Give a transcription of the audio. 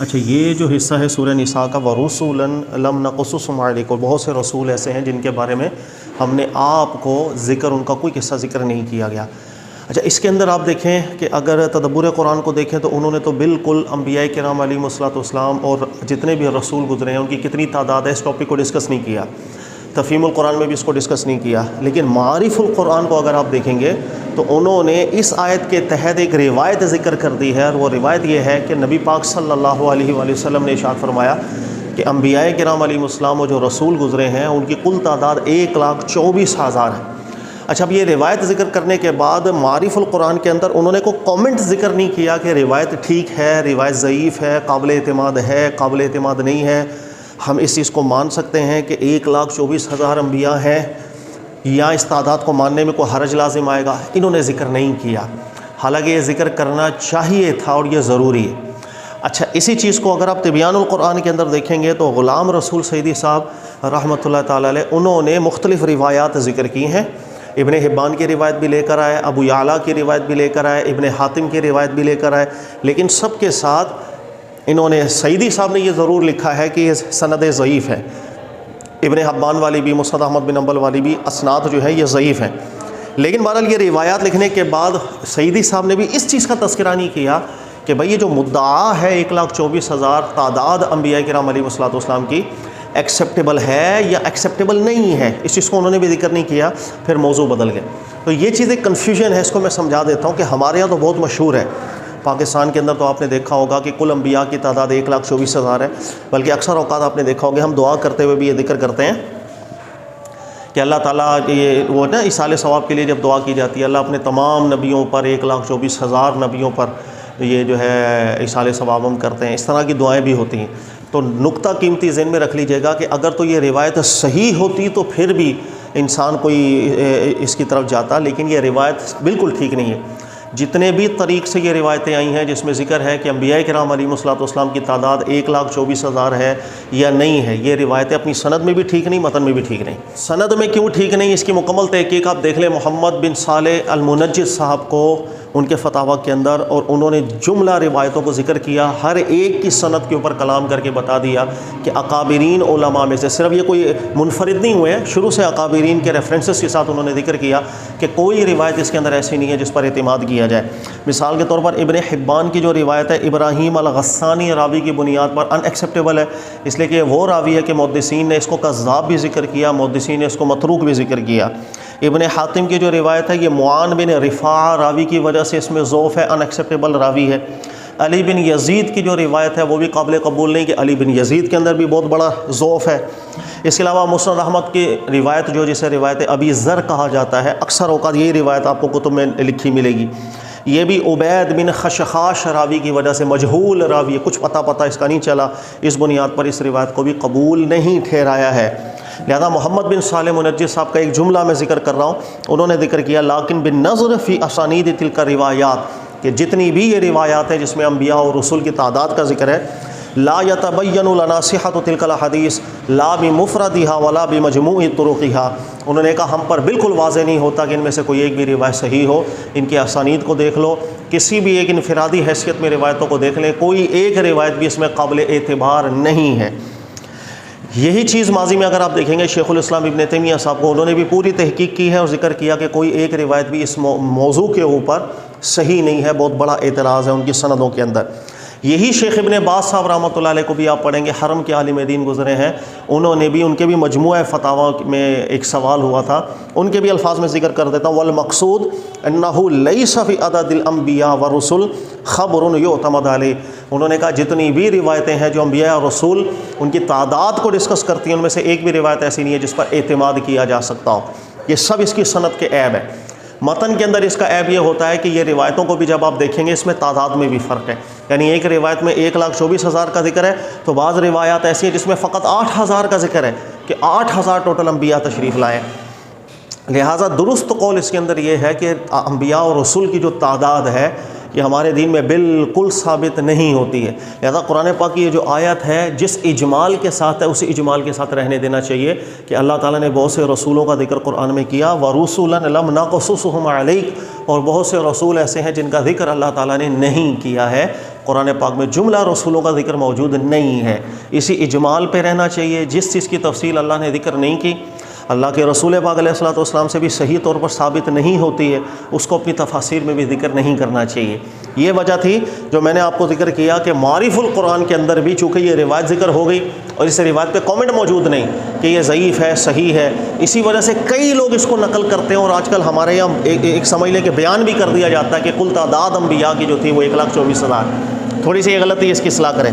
اچھا، یہ جو حصہ ہے سورہ نساء کا وَرُسُلًا لَمْ نَقْصُصْهُمْ عَلَيْكَ، بہت سے رسول ایسے ہیں جن کے بارے میں ہم نے آپ کو ان کا کوئی قصہ ذکر نہیں کیا گیا۔ اچھا، اس کے اندر آپ دیکھیں کہ اگر تدبر قرآن کو دیکھیں تو انہوں نے تو بالکل انبیاء کرام علیہم الصلوۃ والسلام اور جتنے بھی رسول گزرے ہیں ان کی کتنی تعداد ہے اس ٹاپک کو ڈسکس نہیں کیا، تفہیم القرآن میں بھی اس کو ڈسکس نہیں کیا۔ لیکن معارف القرآن کو اگر آپ دیکھیں گے تو انہوں نے اس آیت کے تحت ایک روایت ذکر کر دی ہے، اور وہ روایت یہ ہے کہ نبی پاک صلی اللہ علیہ وآلہ وسلم نے ارشاد فرمایا کہ انبیاء کرام علیہم السلام اور جو رسول گزرے ہیں ان کی کل تعداد 1,24,000 ہے۔ اچھا، اب یہ روایت ذکر کرنے کے بعد معارف القرآن کے اندر انہوں نے کوئی کامنٹ ذکر نہیں کیا کہ روایت ٹھیک ہے، روایت ضعیف ہے، قابل اعتماد ہے، قابل اعتماد نہیں ہے، ہم اس چیز کو مان سکتے ہیں کہ 1,24,000 انبیاء ہیں یا اس تعداد کو ماننے میں کوئی حرج لازم آئے گا، انہوں نے ذکر نہیں کیا، حالانکہ یہ ذکر کرنا چاہیے تھا اور یہ ضروری ہے۔ اچھا، اسی چیز کو اگر آپ تبیان القرآن کے اندر دیکھیں گے تو غلام رسول سعیدی صاحب رحمۃ اللہ تعالی علیہ انہوں نے مختلف روایات ذکر کی ہیں۔ ابن حبان کی روایت بھی لے کر آئے، ابو یعلا کی روایت بھی لے کر آئے، ابن حاتم کی روایت بھی لے کر آئے، لیکن سب کے ساتھ انہوں نے سعیدی صاحب نے یہ ضرور لکھا ہے کہ یہ سند ضعیف ہے۔ ابن حبان والی بھی، مسند احمد بن حنبل والی بھی اسناد جو ہے یہ ضعیف ہیں، لیکن بہرحال یہ روایات لکھنے کے بعد سعیدی صاحب نے بھی اس چیز کا تذکرہ نہیں کیا کہ بھئی یہ جو مدعا ہے 1,24,000 تعداد انبیاء کرام علیہ الصلوۃ والسلام کی ایکسیپٹیبل ہے یا ایکسیپٹیبل نہیں ہے، اس چیز کو انہوں نے بھی ذکر نہیں کیا، پھر موضوع بدل گئے۔ تو یہ چیز ایک کنفیوژن ہے، اس کو میں سمجھا دیتا ہوں کہ ہمارے یہاں تو بہت مشہور ہے، پاکستان کے اندر تو آپ نے دیکھا ہوگا کہ کل انبیاء کی تعداد 1,24,000 ہے، بلکہ اکثر اوقات آپ نے دیکھا ہوگا ہم دعا کرتے ہوئے بھی یہ ذکر کرتے ہیں کہ اللہ تعالیٰ یہ وہ نا ایصال ثواب کے لیے جب دعا کی جاتی ہے، اللہ اپنے تمام نبیوں پر 1,24,000 نبیوں پر یہ جو ہے ایصال ثواب ہم کرتے ہیں، اس طرح کی دعائیں بھی ہوتی ہیں۔ تو نقطہ قیمتی ذہن میں رکھ لیجیے گا کہ اگر تو یہ روایت صحیح ہوتی تو پھر بھی انسان کوئی اس کی طرف جاتا، لیکن یہ روایت بالکل ٹھیک نہیں ہے۔ جتنے بھی طریق سے یہ روایتیں آئی ہیں جس میں ذکر ہے کہ انبیاء کرام علیہم الصلوۃ والسلام کی تعداد 1,24,000 ہے یا نہیں ہے، یہ روایتیں اپنی سند میں بھی ٹھیک نہیں، متن میں بھی ٹھیک نہیں۔ سند میں کیوں ٹھیک نہیں، اس کی مکمل تحقیق آپ دیکھ لیں محمد بن صالح المنجد صاحب کو ان کے فتاویٰ کے اندر، اور انہوں نے جملہ روایتوں کو ذکر کیا، ہر ایک کی سند کے اوپر کلام کر کے بتا دیا کہ اکابرین علماء میں سے، صرف یہ کوئی منفرد نہیں ہوئے ہیں، شروع سے اکابرین کے ریفرنسز کے ساتھ انہوں نے ذکر کیا کہ کوئی روایت اس کے اندر ایسی نہیں ہے جس پر اعتماد کیا جائے۔ مثال کے طور پر ابن حبان کی جو روایت ہے ابراہیم الغسانی راوی کی بنیاد پر ان ایکسیپٹیبل ہے، اس لیے کہ وہ راوی ہے کہ محدثین نے اس کو کذاب بھی ذکر کیا، محدثین نے اس کو متروک بھی ذکر کیا۔ ابن حاتم کی جو روایت ہے یہ معان بن رفاع راوی کی وجہ سے اس میں ضعف ہے، ان ایکسیپٹیبل راوی ہے۔ علی بن یزید کی جو روایت ہے وہ بھی قابل قبول نہیں، کہ علی بن یزید کے اندر بھی بہت بڑا ضعف ہے۔ اس کے علاوہ مسند احمد کی روایت جو جسے روایت ابی ذر کہا جاتا ہے، اکثر اوقات یہی روایت آپ کو کتب میں لکھی ملے گی، یہ بھی عبید بن خشخاش راوی کی وجہ سے مجہول راوی ہے، کچھ پتہ اس کا نہیں چلا، اس بنیاد پر اس روایت کو بھی قبول نہیں ٹھہرایا ہے۔ لہذا محمد بن صالح منجد صاحب کا ایک جملہ میں ذکر کر رہا ہوں، انہوں نے ذکر کیا لیکن بالنظر فی اسانید تلک روایات، کہ جتنی بھی یہ روایات ہیں جس میں انبیاء اور رسول کی تعداد کا ذکر ہے، لا يتبین لنا صحت تلک الحدیث لا بمفردها ولا بمجموع طرقها، انہوں نے کہا ہم پر بالکل واضح نہیں ہوتا کہ ان میں سے کوئی ایک بھی روایت صحیح ہو، ان کی اسانید کو دیکھ لو، کسی بھی ایک انفرادی حیثیت میں روایتوں کو دیکھ لیں، کوئی ایک روایت بھی اس میں قابل اعتبار نہیں ہے۔ یہی چیز ماضی میں اگر آپ دیکھیں گے شیخ الاسلام ابن تیمیہ صاحب کو، انہوں نے بھی پوری تحقیق کی ہے اور ذکر کیا کہ کوئی ایک روایت بھی اس موضوع کے اوپر صحیح نہیں ہے، بہت بڑا اعتراض ہے ان کی سندوں کے اندر۔ یہی شیخ ابن باز صاحب رحمۃ اللہ علیہ کو بھی آپ پڑھیں گے، حرم کے عالم دین گزرے ہیں، انہوں نے بھی، ان کے بھی مجموعہ فتاویٰ میں ایک سوال ہوا تھا، ان کے بھی الفاظ میں ذکر کر دیتا ہوں، والمقصود انہ لیس فی عدد الانبیاء والرسل خبر یعتمد علیہ، انہوں نے کہا جتنی بھی روایتیں ہیں جو انبیاء اور رسول ان کی تعداد کو ڈسکس کرتی ہیں، ان میں سے ایک بھی روایت ایسی نہیں ہے جس پر اعتماد کیا جا سکتا ہو، یہ سب اس کی سند کے عیب ہے۔ متن کے اندر اس کا عیب یہ ہوتا ہے کہ یہ روایتوں کو بھی جب آپ دیکھیں گے اس میں تعداد میں بھی فرق ہے، یعنی ایک روایت میں 1,24,000 کا ذکر ہے تو بعض روایات ایسی ہیں جس میں فقط 8,000 کا ذکر ہے کہ 8,000 ٹوٹل انبیاء تشریف لائے۔ لہٰذا درست قول اس کے اندر یہ ہے کہ انبیاء اور رسول کی جو تعداد ہے یہ ہمارے دین میں بالکل ثابت نہیں ہوتی ہے، لہذا قرآن پاک کی یہ جو آیت ہے جس اجمال کے ساتھ ہے اسی اجمال کے ساتھ رہنے دینا چاہیے کہ اللہ تعالیٰ نے بہت سے رسولوں کا ذکر قرآن میں کیا، وَرُسُلًا لَمْ نَقْصُصْهُمْ عَلَيْكَ، اور بہت سے رسول ایسے ہیں جن کا ذکر اللہ تعالیٰ نے نہیں کیا ہے۔ قرآن پاک میں جملہ رسولوں کا ذکر موجود نہیں ہے۔ اسی اجمال پہ رہنا چاہیے۔ جس چیز کی تفصیل اللہ نے ذکر نہیں کی، اللہ کے رسول پاک علیہ الصلوۃ والسلام سے بھی صحیح طور پر ثابت نہیں ہوتی ہے، اس کو اپنی تفاسیر میں بھی ذکر نہیں کرنا چاہیے۔ یہ وجہ تھی جو میں نے آپ کو ذکر کیا کہ معارف القرآن کے اندر بھی چونکہ یہ روایت ذکر ہو گئی اور اس روایت پہ کامنٹ موجود نہیں کہ یہ ضعیف ہے، صحیح ہے، اسی وجہ سے کئی لوگ اس کو نقل کرتے ہیں، اور آج کل ہمارے یہاں ایک سمجھ لے کہ بیان بھی کر دیا جاتا ہے کہ کل تعداد انبیاء کی جو تھی وہ 1,24,000۔ تھوڑی سی یہ غلطی ہے، اس کی اصلاح کریں۔